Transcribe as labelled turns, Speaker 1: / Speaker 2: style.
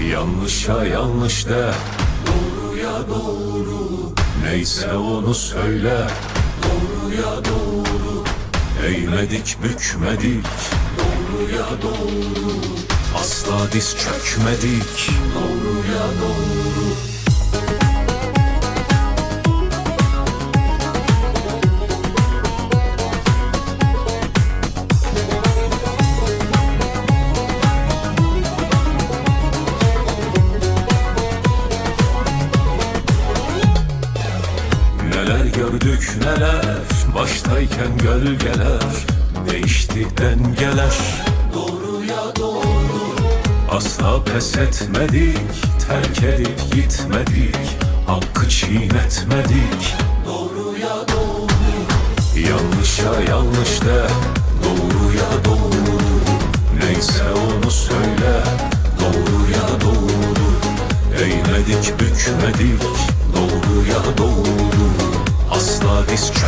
Speaker 1: Yanlışa yanlış de, doğruya doğru. Neyse onu söyle, doğruya doğru. Eğmedik bükmedik, doğruya doğru. Asla diz çökmedik, doğruya doğru. Neler gördük neler, baştayken gölgeler. Değişti dengeler, doğruya doğru. Asla pes etmedik, terk edip gitmedik. Hakkı çiğnetmedik, doğruya doğru. Yanlışa yanlış de, doğruya doğru. Neyse onu söyle, doğruya doğru. Eğmedik bükmedik, doğruya doğru. Asla diz çök